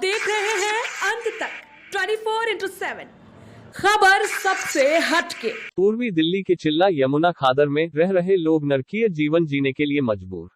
देख रहे हैं अंत तक 24/7 खबर सबसे हटके। पूर्वी दिल्ली के चिल्ला यमुना खादर में रह रहे लोग नरकीय जीवन जीने के लिए मजबूर।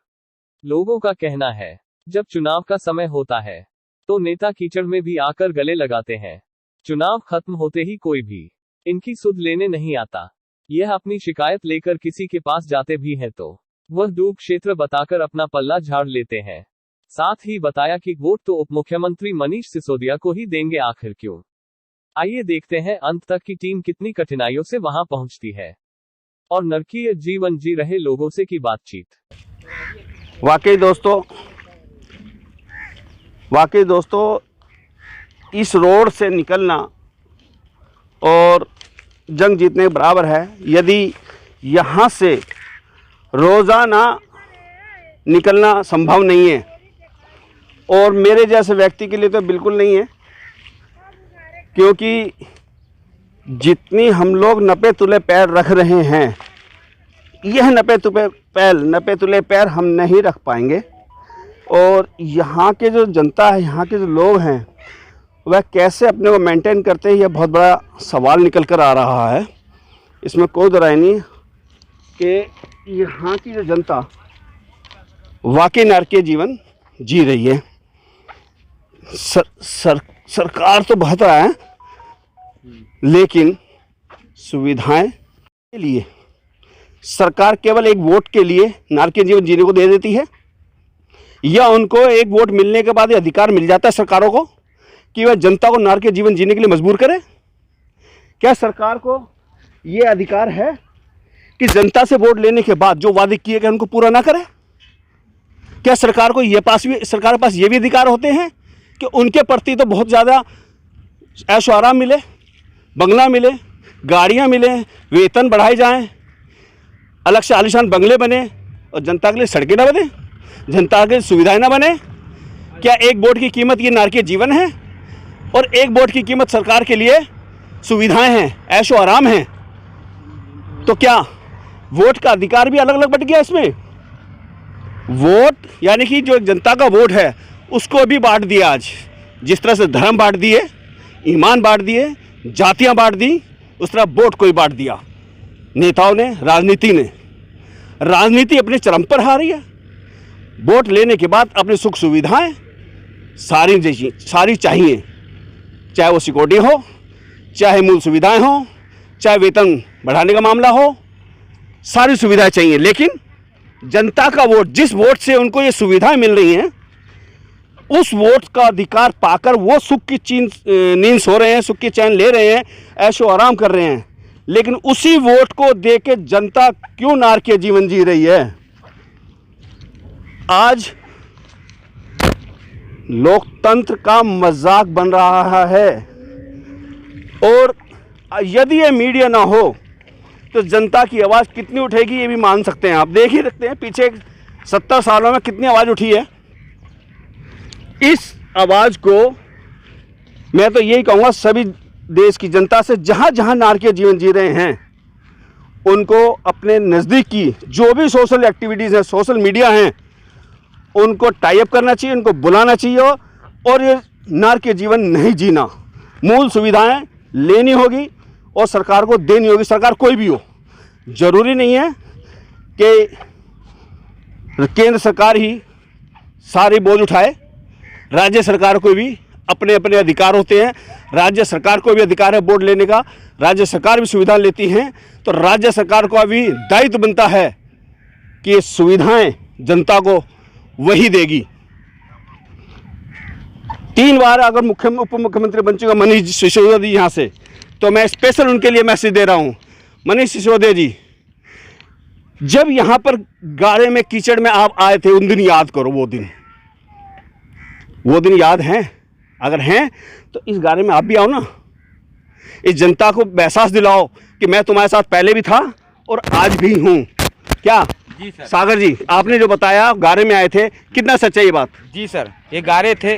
लोगों का कहना है, जब चुनाव का समय होता है तो नेता कीचड़ में भी आकर गले लगाते हैं। चुनाव खत्म होते ही कोई भी इनकी सुध लेने नहीं आता। यह अपनी शिकायत लेकर किसी के पास जाते भी हैं तो वह डूब क्षेत्र बताकर अपना पल्ला झाड़ लेते हैं। साथ ही बताया कि वोट तो उप मुख्यमंत्री मनीष सिसोदिया को ही देंगे, आखिर क्यों। आइए देखते हैं अंत तक की टीम कितनी कठिनाइयों से वहां पहुंचती है और नरकीय जीवन जी रहे लोगों से की बातचीत। वाकई दोस्तों इस रोड से निकलना और जंग जीतने के बराबर है। यदि यहाँ से रोज़ाना निकलना संभव नहीं है और मेरे जैसे व्यक्ति के लिए तो बिल्कुल नहीं है, क्योंकि जितनी हम लोग नपे तुले पैर रख रहे हैं, यह नपे तुले पैर हम नहीं रख पाएंगे। और यहाँ के जो जनता है, यहाँ के जो लोग हैं, वह कैसे अपने को मेंटेन करते हैं, यह बहुत बड़ा सवाल निकल कर आ रहा है। इसमें कोई दो राय नहीं कि यहाँ की जो जनता वाकई नारकीय जीवन जी रही है। सरकार तो बहुत रहा है, लेकिन सुविधाएं के लिए सरकार केवल एक वोट के लिए नारकीय जीवन जीने को दे देती है, या उनको एक वोट मिलने के बाद ये अधिकार मिल जाता है सरकारों को कि वह जनता को नारकीय जीवन जीने के लिए मजबूर करे। क्या सरकार को ये अधिकार है कि जनता से वोट लेने के बाद जो वादे किए गए उनको पूरा ना करे? क्या सरकार को सरकार के पास ये भी अधिकार होते हैं कि उनके प्रति तो बहुत ज़्यादा ऐशो आराम मिले, बंगला मिले, गाड़ियाँ मिले, वेतन बढ़ाए जाएं, अलग से आलीशान बंगले बने और जनता के लिए सड़कें ना बने, जनता के लिए सुविधाएं ना बने? क्या एक वोट की कीमत ये नारकीय जीवन है और एक वोट की कीमत सरकार के लिए सुविधाएं हैं, ऐशो आराम हैं? तो क्या वोट का अधिकार भी अलग अलग बट गया इसमें? वोट यानी कि जो जनता का वोट है उसको भी बांट दिया। आज जिस तरह से धर्म बांट दिए, ईमान बांट दिए, जातियां बांट दी, उस तरह वोट को ही बांट दिया नेताओं ने, राजनीति ने। राजनीति अपने चरम पर आ रही है। वोट लेने के बाद अपनी सुख सुविधाएं सारी चाहिए, चाहे वो सिक्योरिटी हो, चाहे मूल सुविधाएं हो, चाहे वेतन बढ़ाने का मामला हो, सारी सुविधाएं चाहिए। लेकिन जनता का वोट, जिस वोट से उनको ये सुविधाएं मिल रही हैं, उस वोट का अधिकार पाकर वो सुख की नींद सो रहे हैं, सुख की चैन ले रहे हैं, ऐशो आराम कर रहे हैं। लेकिन उसी वोट को देके जनता क्यों नारकीय जीवन जी रही है? आज लोकतंत्र का मजाक बन रहा है। और यदि ये मीडिया ना हो तो जनता की आवाज़ कितनी उठेगी ये भी मान सकते हैं। आप देख ही रखते हैं पीछे 70 सालों में कितनी आवाज़ उठी है। इस आवाज़ को मैं तो यही कहूँगा सभी देश की जनता से, जहाँ जहाँ नारकीय जीवन जी रहे हैं, उनको अपने नज़दीक की जो भी सोशल एक्टिविटीज़ हैं, सोशल मीडिया हैं, उनको टाई अप करना चाहिए, उनको बुलाना चाहिए और ये नारकीय जीवन नहीं जीना, मूल सुविधाएं लेनी होगी और सरकार को देनी होगी। सरकार कोई भी हो, जरूरी नहीं है कि केंद्र सरकार ही सारी बोझ उठाए। राज्य सरकार को भी अपने अपने अधिकार होते हैं। राज्य सरकार को भी अधिकार है वोट लेने का, राज्य सरकार भी सुविधा लेती हैं, तो राज्य सरकार का भी दायित्व बनता है कि ये सुविधाएं जनता को वही देगी। 3 बार अगर उप मुख्यमंत्री बन चुका मनीष सिसोदिया जी यहाँ से, तो मैं स्पेशल उनके लिए मैसेज दे रहा हूँ। मनीष सिसोदिया जी, जब यहाँ पर गाड़े में कीचड़ में आप आए थे, उन दिन याद करो। वो दिन याद हैं? अगर हैं तो इस गाड़े में आप भी आओ ना, इस जनता को एहसास दिलाओ कि मैं तुम्हारे साथ पहले भी था और आज भी हूँ। क्या जी सर। सागर जी, आपने जो बताया गारे में आए थे, कितना सच है ये बात? जी सर, ये गारे थे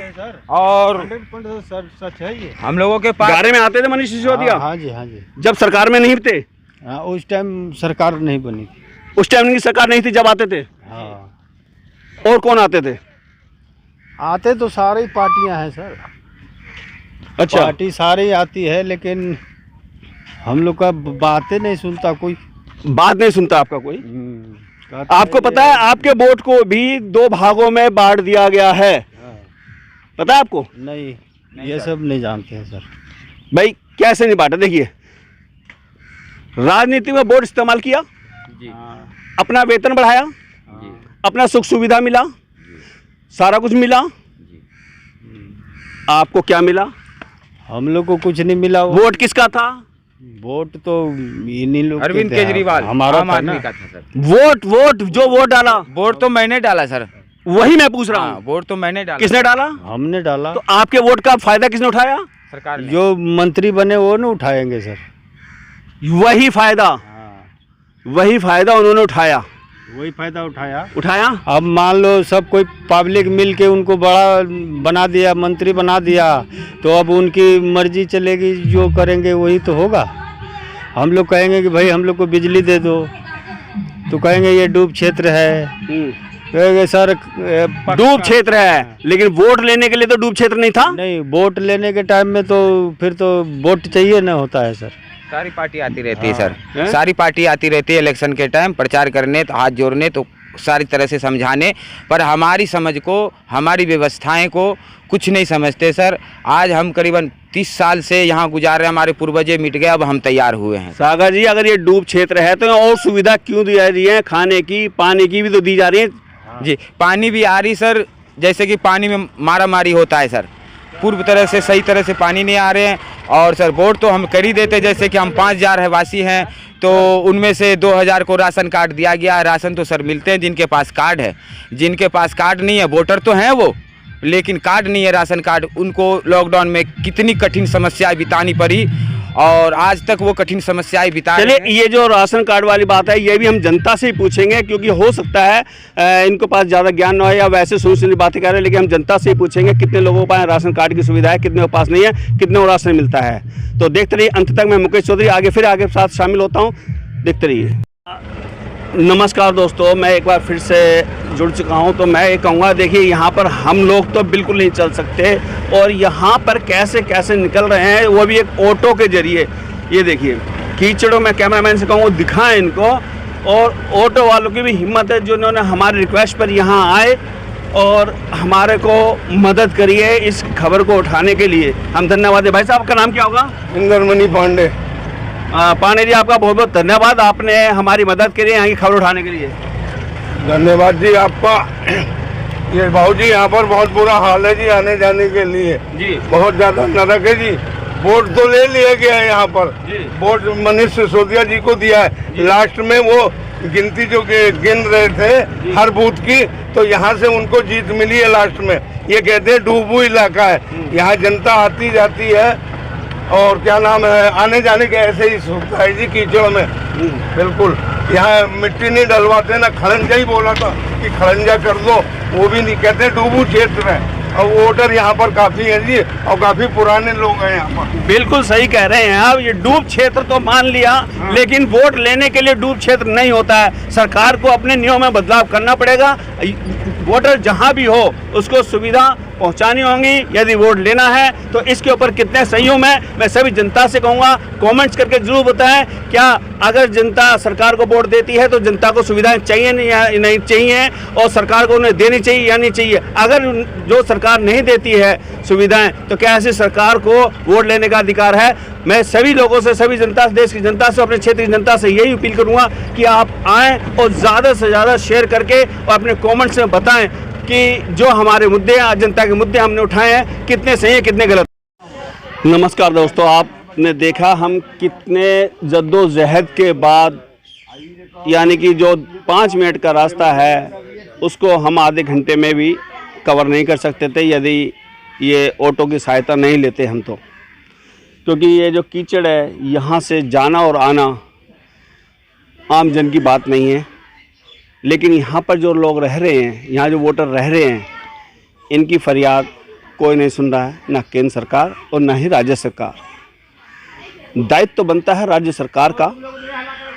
और 100% सच है ये। हम लोगों के पास गारे में आते थे मनीष सिसोदिया? हाँ जी, हाँ जी। जब सरकार में नहीं थे? हाँ, उस टाइम सरकार नहीं बनी थी। उस टाइम की सरकार नहीं थी जब आते थे? हाँ। और कौन आते थे? आते तो सारी पार्टियां हैं सर। अच्छा। पार्टी सारी आती है लेकिन हम लोग का बातें नहीं सुनता कोई। बात नहीं सुनता आपका कोई। कहते आपको हैं पता है आपके वोट को भी 2 भागों में बांट दिया गया है, हाँ। पता है आपको? नहीं, ये सब नहीं जानते हैं सर। भाई कैसे नहीं बांटा? देखिए, राजनीति में वोट इस्तेमाल किया, हाँ, अपना वेतन बढ़ाया, अपना सुख सुविधा मिला, सारा कुछ मिला। आपको क्या मिला? हम लोग को कुछ नहीं मिला। वोट किसका था? वोट तो इन्हीं लोग के अरविंद थे। केजरीवाल हमारा आम था आदमी ना। का था सर। वोट जो वोट डाला वोट तो मैंने डाला सर। वही मैं पूछ रहा हाँ, हूँ, वोट तो मैंने डाला। किसने डाला? हमने डाला। तो आपके वोट का फायदा किसने उठाया? सरकार ने। जो मंत्री बने वो न उठाएंगे सर। वही फायदा उन्होंने उठाया। वही फायदा उठाया। अब मान लो सब कोई पब्लिक मिल के उनको बड़ा बना दिया, मंत्री बना दिया, तो अब उनकी मर्जी चलेगी, जो करेंगे वही तो होगा। हम लोग कहेंगे कि भाई हम लोग को बिजली दे दो, तो कहेंगे ये डूब क्षेत्र है। कहेंगे सर डूब क्षेत्र है, लेकिन वोट लेने के लिए तो डूब क्षेत्र नहीं था। नहीं, वोट लेने के टाइम में तो फिर तो वोट चाहिए ना होता है सर। सारी पार्टी आती रहती है सर। हैं? सारी पार्टी आती रहती है इलेक्शन के टाइम, प्रचार करने, तो हाथ जोड़ने, तो सारी तरह से समझाने, पर हमारी समझ को, हमारी व्यवस्थाएं को कुछ नहीं समझते सर। आज हम करीबन 30 साल से यहाँ गुजार रहे हैं, हमारे पूर्वजे मिट गए, अब हम तैयार हुए हैं। सागर जी, अगर ये डूब क्षेत्र है तो और सुविधा क्यों दी जा रही है? खाने की, पानी की भी तो दी जा रही है। जी, पानी भी आ रही सर, जैसे कि पानी में मारा मारी होता है सर, पूर्व तरह से सही तरह से पानी नहीं आ रहे हैं। और सर वोट तो हम कर ही देते, जैसे कि हम 5000 रहवासी हैं, तो उनमें से 2000 को राशन कार्ड दिया गया। राशन तो सर मिलते हैं जिनके पास कार्ड है, जिनके पास कार्ड नहीं है, वोटर तो हैं वो, लेकिन कार्ड नहीं है, राशन कार्ड, उनको लॉकडाउन में कितनी कठिन समस्याएं बितानी पड़ी, और आज तक वो कठिन समस्याएं बिता रहे हैं। चलिए, ये जो राशन कार्ड वाली बात है, ये भी हम जनता से ही पूछेंगे, क्योंकि हो सकता है इनको पास ज़्यादा ज्ञान न हो या वैसे सुनी सुनी बातें कर रहे हैं, लेकिन हम जनता से ही पूछेंगे कितने लोगों के पास राशन कार्ड की सुविधा है, कितने के पास नहीं है, कितने को राशन मिलता है। तो देखते रहिए अंत तक। मैं मुकेश चौधरी आगे साथ शामिल होता हूँ, देखते रहिए। नमस्कार दोस्तों, मैं एक बार फिर से जुड़ चुका हूं। तो मैं ये कहूँगा, देखिए यहाँ पर हम लोग तो बिल्कुल नहीं चल सकते, और यहाँ पर कैसे कैसे निकल रहे हैं, वो भी एक ऑटो के जरिए। ये देखिए कीचड़ों में, कैमरामैन से कहूँगा दिखाएं इनको, और ऑटो वालों की भी हिम्मत है जिन्होंने हमारी रिक्वेस्ट पर यहाँ आए और हमारे को मदद करिए इस खबर को उठाने के लिए। हम धन्यवाद है। भाई साहब, आपका नाम क्या होगा? इंद्रमणि पांडे। पांडे जी, आपका बहुत बहुत धन्यवाद, आपने हमारी मदद करी यहाँ की खबर उठाने के लिए। धन्यवाद जी आपका। ये भाऊ जी, यहाँ पर बहुत बुरा हाल है जी, आने जाने के लिए जी बहुत ज्यादा नरक है जी। वोट तो ले लिया गया है यहाँ पर, वोट मनीष सिसोदिया जी को दिया है। लास्ट में वो गिनती जो गिन रहे थे हर बूथ की, तो यहाँ से उनको जीत मिली है लास्ट में। ये कहते हैं डूबू इलाका है, यहाँ जनता आती जाती है, और क्या नाम है, आने जाने के ऐसे ही सुविधा है जी कीचड़ में। बिल्कुल, यहाँ मिट्टी नहीं डलवाते ना, खड़ंजा ही बोला था कि खड़ंजा कर दो, वो भी नहीं कहते, डूबू क्षेत्र है। और वोटर यहाँ पर काफी है जी, और काफी पुराने लोग हैं यहाँ पर। बिल्कुल सही कह रहे हैं आप। ये डूब क्षेत्र तो मान लिया, लेकिन वोट लेने के लिए डूब क्षेत्र नहीं होता है। सरकार को अपने नियमों में बदलाव करना पड़ेगा। वोटर जहाँ भी हो उसको सुविधा पहुंचानी होंगी। यदि वोट लेना है तो इसके ऊपर कितने संयम है, मैं सभी जनता से कहूँगा कमेंट्स करके जरूर बताएं। क्या अगर जनता सरकार को वोट देती है तो जनता को सुविधाएं चाहिए नहीं चाहिए, और सरकार को उन्हें देनी चाहिए या नहीं चाहिए? अगर जो सरकार नहीं देती है सुविधाएं, तो क्या ऐसी सरकार को वोट लेने का अधिकार है? मैं सभी लोगों से, सभी जनता से, देश की जनता से, अपने क्षेत्र की जनता से यही अपील करूँगा कि आप आएँ और ज़्यादा से ज़्यादा शेयर करके और अपने कमेंट्स में बताएं कि जो हमारे मुद्दे हैं, जनता के मुद्दे हमने उठाए हैं, कितने सही हैं, कितने गलत। नमस्कार दोस्तों, आपने देखा हम कितने जद्दोजहद के बाद, यानी कि जो 5 मिनट का रास्ता है उसको हम आधे घंटे में भी कवर नहीं कर सकते थे यदि ये ऑटो की सहायता नहीं लेते हम तो। क्योंकि ये जो कीचड़ है, यहाँ से जाना और आना आम जन की बात नहीं है। लेकिन यहाँ पर जो लोग रह रहे हैं, यहाँ जो वोटर रह रहे हैं, इनकी फरियाद कोई नहीं सुन रहा है, ना केंद्र सरकार और ना ही राज्य सरकार। दायित्व तो बनता है राज्य सरकार का,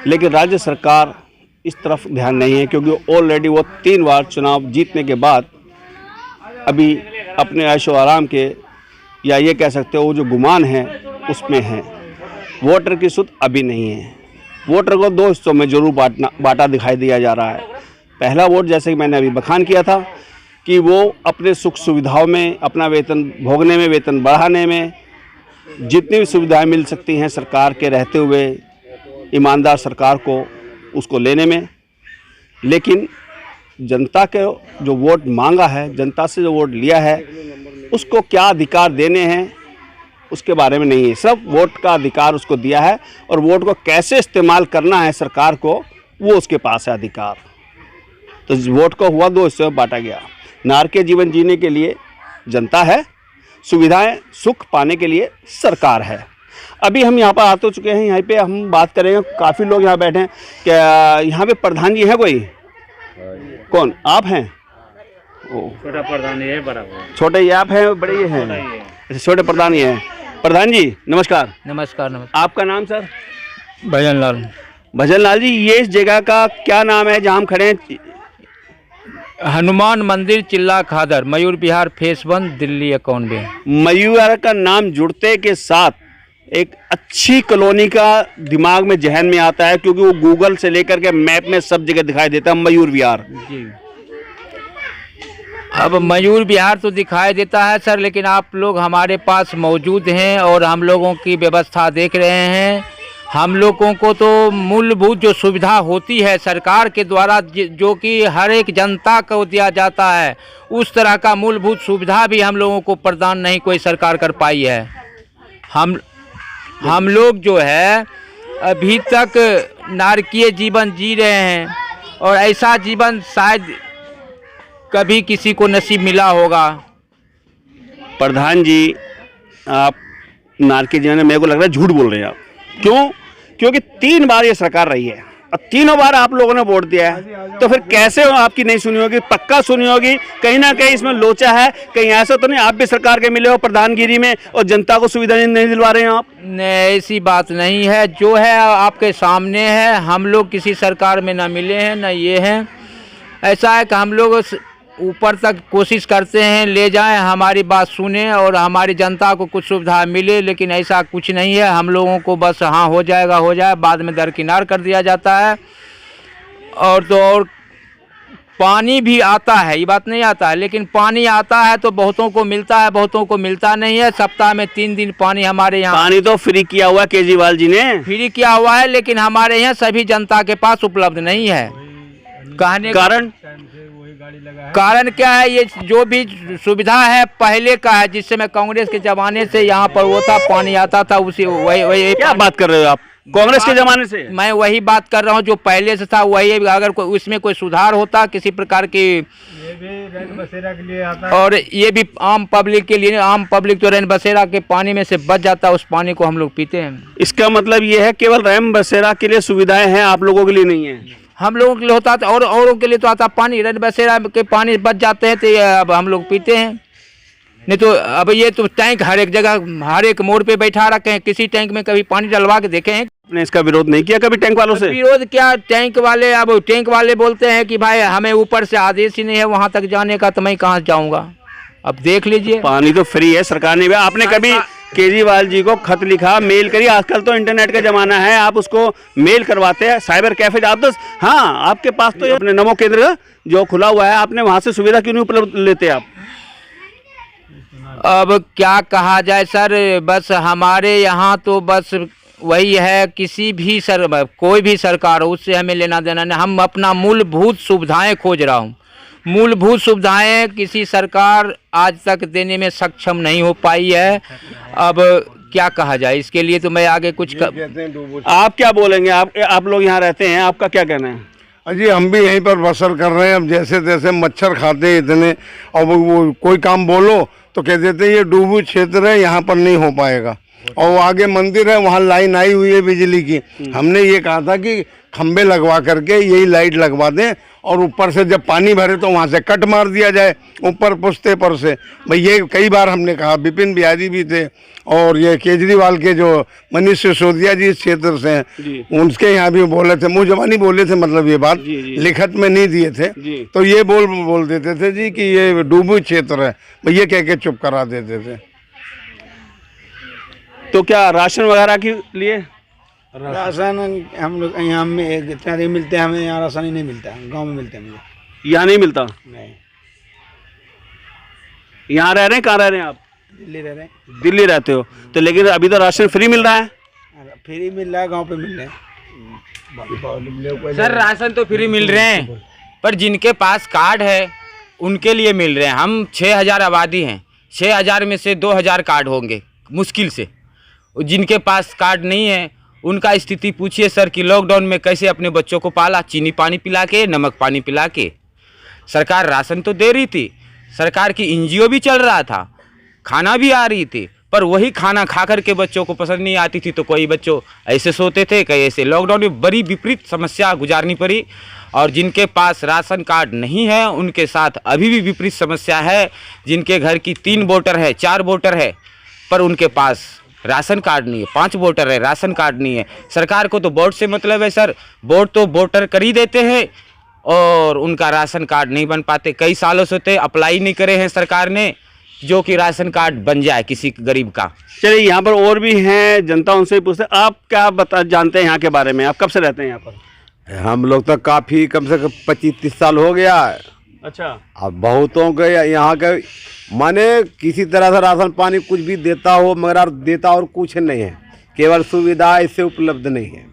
लेकिन राज्य सरकार इस तरफ ध्यान नहीं है, क्योंकि ऑलरेडी वो 3 बार चुनाव जीतने के बाद अभी अपने ऐशो आराम के या ये कह सकते हो वो जो गुमान है उसमें है। वोटर की सुध अभी नहीं है। वोटर को दो हिस्सों में जरूर बांटा दिखाई दिया जा रहा है। पहला वोट, जैसे कि मैंने अभी बखान किया था, कि वो अपने सुख सुविधाओं में, अपना वेतन भोगने में, वेतन बढ़ाने में, जितनी भी सुविधाएं मिल सकती हैं सरकार के रहते हुए, ईमानदार सरकार को उसको लेने में। लेकिन जनता के जो वोट मांगा है, जनता से जो वोट लिया है, उसको क्या अधिकार देने हैं उसके बारे में नहीं है। सब वोट का अधिकार उसको दिया है और वोट को कैसे इस्तेमाल करना है सरकार को, वो उसके पास है अधिकार। तो वोट को हुआ दो हिस्सों में बांटा गया। नारकीय जीवन जीने के लिए जनता है, सुविधाएं सुख पाने के लिए सरकार है। अभी हम यहाँ पर आ तो चुके हैं, यहाँ पे हम बात करेंगे। काफ़ी लोग यहाँ बैठे हैं। क्या यहाँ पे प्रधान जी हैं कोई? कौन? आप हैं? छोटा प्रधान ये बड़ा छोटे ये आप हैं, बड़े ये हैं? अच्छा, छोटे प्रधान ये हैं। प्रधान जी नमस्कार। नमस्कार। आपका नाम सर? भजन लाल। भजन लाल जी, ये इस जगह का क्या नाम है जहाँ हम खड़े हैं? हनुमान मंदिर चिल्ला खादर, मयूर विहार, फेस 1, दिल्ली 91। मयूर का नाम जुड़ते के साथ एक अच्छी कॉलोनी का दिमाग में जहन में आता है, क्योंकि वो गूगल से लेकर के मैप में सब जगह दिखाई देता है मयूर विहार। जी, अब मयूर विहार तो दिखाई देता है सर, लेकिन आप लोग हमारे पास मौजूद हैं और हम लोगों की व्यवस्था देख रहे हैं। हम लोगों को तो मूलभूत जो सुविधा होती है सरकार के द्वारा, जो कि हर एक जनता को दिया जाता है, उस तरह का मूलभूत सुविधा भी हम लोगों को प्रदान नहीं कोई सरकार कर पाई है। हम लोग जो है अभी तक नारकीय जीवन जी रहे हैं और ऐसा जीवन शायद कभी किसी को नसीब मिला होगा। प्रधान जी, आप नारकीय जीवन में, मेरे को लग रहा है झूठ बोल रहे हैं आप। क्यों? क्योंकि 3 बार ये सरकार रही है और तीनों बार आप लोगों ने वोट दिया है, तो फिर कैसे आपकी नहीं सुनी होगी? पक्का सुनी होगी। कहीं ना कहीं इसमें लोचा है। कहीं ऐसा तो नहीं आप भी सरकार के मिले हो प्रधानगिरी में और जनता को सुविधा नहीं दिलवा रहे हैं आप? नहीं, ऐसी बात नहीं है। जो है आपके सामने है। हम लोग किसी सरकार में ना मिले हैं ना ये हैं। ऐसा है कि हम लोग ऊपर तक कोशिश करते हैं ले जाएं, हमारी बात सुने और हमारी जनता को कुछ सुविधा मिले, लेकिन ऐसा कुछ नहीं है। हम लोगों को बस हाँ हो जाएगा, बाद में दरकिनार कर दिया जाता है। और तो और पानी भी आता है, ये बात नहीं आता है, लेकिन पानी आता है तो बहुतों को मिलता है, बहुतों को मिलता नहीं है। सप्ताह में 3 दिन पानी हमारे यहाँ। पानी तो फ्री किया हुआ केजरीवाल जी ने। फ्री किया हुआ है, लेकिन हमारे यहाँ सभी जनता के पास उपलब्ध नहीं है। कहने कारण क्या है? ये जो भी सुविधा है पहले का है, जिस समय कांग्रेस के जमाने से यहाँ पर वो था, पानी आता था उसी वही। क्या बात कर रहे हो आप? कांग्रेस के जमाने से? मैं वही बात कर रहा हूँ जो पहले से था वही। अगर कोई उसमें कोई सुधार होता किसी प्रकार की, ये भी रैन बसेरा के लिए आता है और ये भी आम पब्लिक के लिए। आम पब्लिक तो रैन बसेरा के पानी में से बच जाता है, उस पानी को हम लोग पीते हैं। इसका मतलब ये है केवल रैन बसेरा के लिए सुविधाएं हैं, आप लोगों के लिए नहीं है? हम लोगों के लिए होता था और औरों के लिए तो आता पानी। रैन बसेरा के पानी बच जाते हैं तो ये अब हम लोग पीते हैं। नहीं तो अब ये तो टैंक हर एक जगह, हर एक मोड़ पे बैठा रखे हैं। किसी टैंक में कभी पानी डलवा के देखे हैं? आपने इसका विरोध नहीं किया कभी टैंक वालों से? विरोध क्या? टैंक वाले, अब टैंक वाले बोलते हैं कि भाई हमें ऊपर से आदेश ही नहीं है वहाँ तक जाने का, तो मैं कहाँ जाऊँगा? अब देख लीजिए। पानी तो फ्री है, सरकार ने भी। आपने कभी केजरीवाल जी को खत लिखा, मेल करी? आजकल तो इंटरनेट का जमाना है, आप उसको मेल करवाते हैं। साइबर कैफे आप तो, हाँ आपके पास तो अपने नमो केंद्र जो खुला हुआ है, आपने वहाँ से सुविधा क्यों नहीं उपलब्ध लेते आप? अब क्या कहा जाए सर, बस हमारे यहाँ तो बस वही है। किसी भी कोई भी सरकार हो उससे हमें लेना देना नहीं। हम अपना मूलभूत सुविधाएं खोज रहा हूँ। मूलभूत सुविधाएं किसी सरकार आज तक देने में सक्षम नहीं हो पाई है। अब क्या कहा जाए इसके लिए, तो मैं आगे कुछ आप क्या बोलेंगे? आप लोग यहाँ रहते हैं, आपका क्या कहना है? अजी हम भी यहीं पर बसर कर रहे हैं। अब जैसे तैसे मच्छर खाते इतने, और वो कोई काम बोलो तो कह देते हैं ये डूबू क्षेत्र है, यहाँ पर नहीं हो पाएगा। और वो आगे मंदिर है, वहाँ लाइन आई हुई है बिजली की। हमने ये कहा था कि खंबे लगवा करके यही लाइट लगवा दें, और ऊपर से जब पानी भरे तो वहाँ से कट मार दिया जाए ऊपर पुश्ते पर से। भाई ये कई बार हमने कहा। विपिन बिहारी भी थे और ये केजरीवाल के जो मनीष सिसोदिया जी इस क्षेत्र से हैं, उनके यहाँ भी बोले थे, मुँह जबानी बोले थे, मतलब ये बात लिखत में नहीं दिए थे। तो ये बोल देते थे जी कि ये डूबू क्षेत्र है, भाई ये कह के चुप करा देते थे। तो क्या राशन वगैरह के लिए? राशन हम लोग यहाँ में इतना नहीं मिलते, हमें यहाँ राशन ही नहीं मिलता, गांव में मिलते हैं मुझे। यहाँ नहीं मिलता? नहीं। यहाँ रह रहे हैं? कहाँ रह रहे हैं आप? दिल्ली रह रहे हैं। दिल्ली रहते हो तो, लेकिन अभी तो राशन फ्री मिल रहा है। फ्री मिल रहा है, गांव पे मिल रहे हैं सर। राशन तो फ्री मिल रहे हैं, पर जिनके पास कार्ड है उनके लिए मिल रहे हैं। हम 6000 आबादी हैं, 6000 में से 2000 कार्ड होंगे मुश्किल से। जिनके पास कार्ड नहीं है उनका स्थिति पूछिए सर कि लॉकडाउन में कैसे अपने बच्चों को पाला, चीनी पानी पिला के, नमक पानी पिला के। सरकार राशन तो दे रही थी, सरकार की एनजीओ भी चल रहा था, खाना भी आ रही थी, पर वही खाना खा कर के बच्चों को पसंद नहीं आती थी, तो कोई बच्चों ऐसे सोते थे, कई ऐसे। लॉकडाउन में बड़ी विपरीत समस्या गुजारनी पड़ी। और जिनके पास राशन कार्ड नहीं है उनके साथ अभी भी विपरीत समस्या है। जिनके घर की 3 वोटर है, 4 वोटर है, पर उनके पास राशन कार्ड नहीं है, 5 वोटर है, राशन कार्ड नहीं है। सरकार को तो वोट से मतलब है सर, वोट तो वोटर कर ही देते हैं और उनका राशन कार्ड नहीं बन पाते। कई सालों से तो अप्लाई नहीं करे हैं सरकार ने जो कि राशन कार्ड बन जाए किसी गरीब का। चलिए, यहाँ पर और भी हैं, जनता उनसे भी पूछते हैं। आप क्या जानते हैं यहाँ के बारे में? आप कब से रहते हैं यहाँ पर? हम लोग तो काफ़ी कम से कम 25-30 साल हो गया है। अच्छा। अब बहुतों के यहाँ के माने किसी तरह से राशन पानी कुछ भी देता हो, मगर देता और कुछ नहीं है, केवल सुविधा इससे उपलब्ध नहीं है।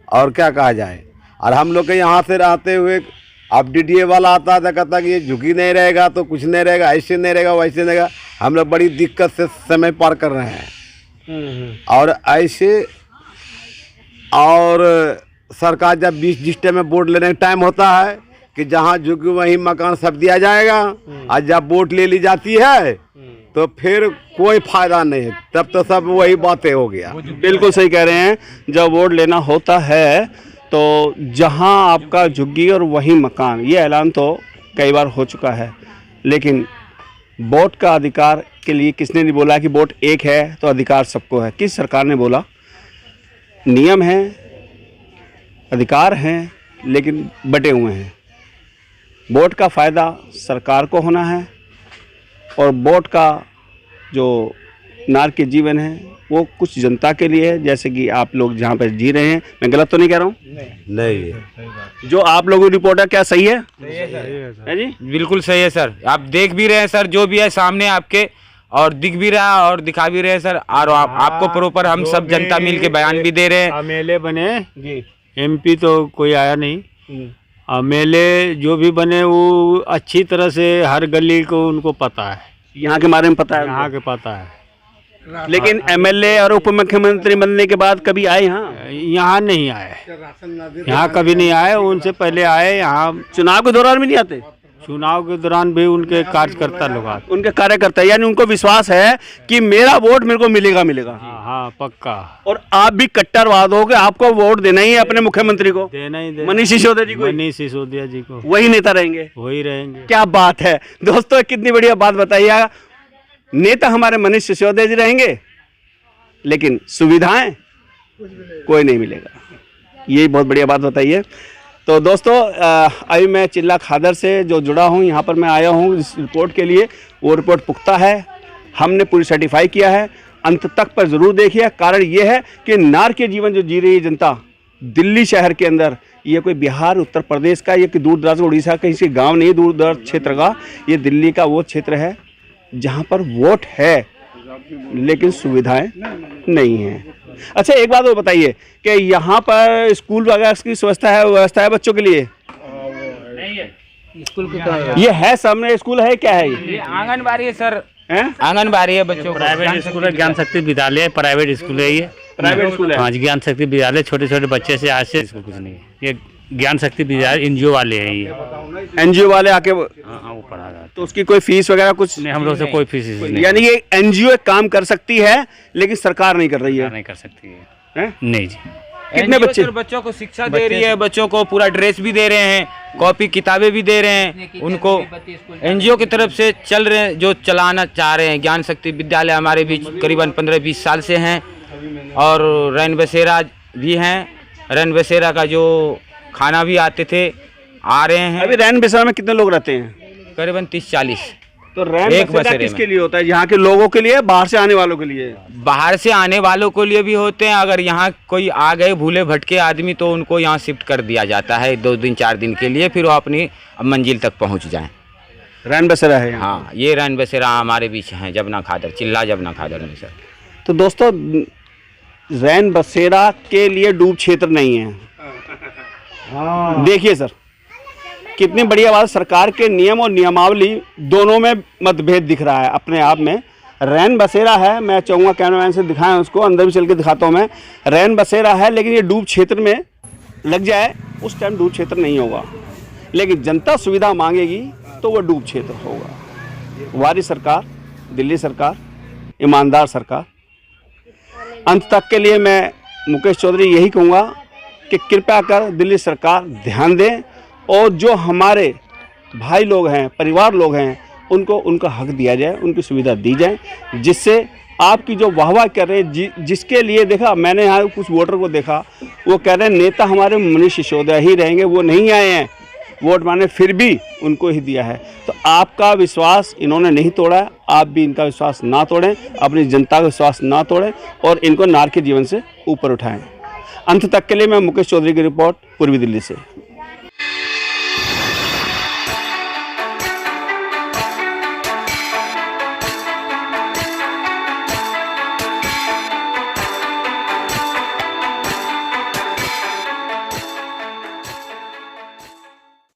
और क्या कहा जाए। और हम लोग के यहाँ से रहते हुए अब DDA वाला आता था, कहता कि ये झुकी नहीं रहेगा तो कुछ नहीं रहेगा, ऐसे नहीं रहेगा, वैसे नहीं रहेगा। हम लोग बड़ी दिक्कत से समय पार कर रहे हैं। और ऐसे और सरकार जब जिस टाइम में वोट लेने का टाइम होता है कि जहाँ झुकी वहीं मकान सब दिया जाएगा, और जब वोट ले ली जाती है तो फिर कोई फायदा नहीं है, तब तो सब वही बातें हो गया। बिल्कुल सही कह रहे हैं। जब वोट लेना होता है तो जहां आपका झुग्गी और वहीं मकान, ये ऐलान तो कई बार हो चुका है, लेकिन वोट का अधिकार के लिए किसने नहीं बोला कि वोट एक है तो अधिकार सबको है? किस सरकार ने बोला? नियम है, अधिकार हैं, लेकिन बटे हुए हैं। वोट का फ़ायदा सरकार को होना है और वोट का जो नागरिक जीवन है वो कुछ जनता के लिए है। जैसे कि आप लोग जहाँ पर जी रहे हैं, मैं गलत तो नहीं कह रहा हूँ? नहीं है। जो आप लोगों की रिपोर्ट है क्या सही है? है जी, बिल्कुल सही है सर। आप देख भी रहे हैं सर, जो भी है सामने आपके, और दिख भी रहा है और दिखा भी रहे हैं सर। और आपको प्रॉपर हम सब जनता मिल के बयान भी दे रहे हैं। MLA बने जी, MP तो कोई आया नहीं। MLA जो भी बने वो अच्छी तरह से हर गली को उनको पता है, यहाँ के बारे में पता है? यहाँ के पता है। लेकिन MLA और उप मुख्यमंत्री बनने के बाद कभी आए यहाँ? यहाँ नहीं आए, यहाँ कभी नहीं आए। उनसे पहले आए, यहाँ चुनाव के दौरान भी नहीं आते? चुनाव के दौरान भी उनके कार्यकर्ता लोग आते। उनके कार्यकर्ता, यानी उनको विश्वास है कि मेरा वोट मेरे को मिलेगा। हाँ, पक्का। और आप भी कट्टरवाद हो कि आपको वोट देना ही है अपने मुख्यमंत्री को, देना ही देना। मनीष सिसोदिया जी को। मनीष सिसोदिया जी को वही नेता रहेंगे? वही रहेंगे। क्या बात है दोस्तों, कितनी बढ़िया बात बताइए। नेता हमारे मनीष सिसोदिया जी रहेंगे, लेकिन सुविधाएं कोई नहीं मिलेगा। यही बहुत बढ़िया बात बताइए। तो दोस्तों, अभी मैं चिल्ला खादर से जो जुड़ा हूँ, यहाँ पर मैं आया हूँ इस रिपोर्ट के लिए। वो रिपोर्ट पुख्ता है, हमने पूरी सर्टिफाई किया है। अंत तक पर ज़रूर देखिए। कारण ये है कि नारकीय जीवन जो जी रही है जनता दिल्ली शहर के अंदर, ये कोई बिहार उत्तर प्रदेश का, ये कि दूर दराज उड़ीसा का किसी गाँव नहीं, दूर दराज क्षेत्र का, ये दिल्ली का वो क्षेत्र है जहाँ पर वोट है लेकिन सुविधाएं नहीं हैं। अच्छा, एक बात और बताइए कि यहाँ पर स्कूल वगैरह की व्यवस्था है बच्चों के लिए? स्कूल को ये है सामने स्कूल है, क्या है ये आंगनबाड़ी है सर, हैं? आंगनबाड़ी है बच्चों को। प्राइवेट स्कूल है, ज्ञान शक्ति विद्यालय प्राइवेट स्कूल है। ये प्राइवेट स्कूल है? हाँ जी, ज्ञान शक्ति विद्यालय। छोटे छोटे बच्चे से आज से स्कूल कुछ नहीं है। ये ज्ञान शक्ति विद्यालय NGO वाले हैं। ये NGO वाले आके हाँ, वो पढ़ा रहा है। तो उसकी कोई फीस वगैरह कुछ नहीं, हम लोग से कोई फीस नहीं, यानी ये NGO एक काम कर सकती है लेकिन सरकार नहीं कर रही है? नहीं कर सकती है। हैं? नहीं जी। कितने बच्चे? बच्चों को शिक्षा दे रही है, बच्चों को पूरा ड्रेस भी दे रहे हैं, कॉपी किताबें भी दे रहे हैं। उनको NGO की तरफ से चल रहे हैं, जो चलाना चाह रहे हैं। ज्ञान शक्ति विद्यालय हमारे बीच करीबन 15-20 साल से हैं। और रैन बसेरा भी हैं। रैन बसेरा का जो खाना भी आते थे, आ रहे हैं। अभी रैन बसेरा में कितने लोग रहते हैं? करीबन 30-40। तो रैन एक बसेरा बसेरे किसके लिए होता है? यहाँ के लोगों के लिए, बाहर से आने वालों के लिए? बाहर से आने वालों के लिए भी होते हैं। अगर यहाँ कोई आ गए भूले भटके आदमी तो उनको यहाँ शिफ्ट कर दिया जाता है 2 दिन 4 दिन के लिए, फिर वो अपनी मंजिल तक पहुँच जाएं। रैन बसेरा है यहाँ? हाँ, ये रैन बसेरा हमारे बीच हैं, जबना खादर, चिल्ला जबना खादर में सर। तो दोस्तों, रैन बसेरा के लिए डूब क्षेत्र नहीं है। देखिए सर, कितनी बढ़िया बात, सरकार के नियम और नियमावली दोनों में मतभेद दिख रहा है अपने आप में। रैन बसेरा है, मैं चाहूँगा कैमरामैन से दिखाएं उसको, अंदर भी चल के दिखाता हूँ मैं। रैन बसेरा है, लेकिन ये डूब क्षेत्र में लग जाए उस टाइम डूब क्षेत्र नहीं होगा, लेकिन जनता सुविधा मांगेगी तो वह डूब क्षेत्र होगा। हमारी सरकार, दिल्ली सरकार, ईमानदार सरकार। अंत तक के लिए मैं मुकेश चौधरी यही कहूँगा कि कृपया कर दिल्ली सरकार ध्यान दें और जो हमारे भाई लोग हैं, परिवार लोग हैं, उनको उनका हक दिया जाए, उनकी सुविधा दी जाए, जिससे आपकी जो वाहवाह कर रहे हैं, जिसके लिए देखा मैंने यहाँ कुछ वोटर को देखा, वो कह रहे हैं नेता हमारे मनीष सिसोदिया ही रहेंगे, वो नहीं आए हैं वोट मांगने, फिर भी उनको ही दिया है। तो आपका विश्वास इन्होंने नहीं तोड़ा है, आप भी इनका विश्वास ना तोड़ें, अपनी जनता का विश्वास ना तोड़ें और इनको नारकीय जीवन से ऊपर उठाएं। अंत तक के लिए मैं मुकेश चौधरी की रिपोर्ट, पूर्वी दिल्ली से।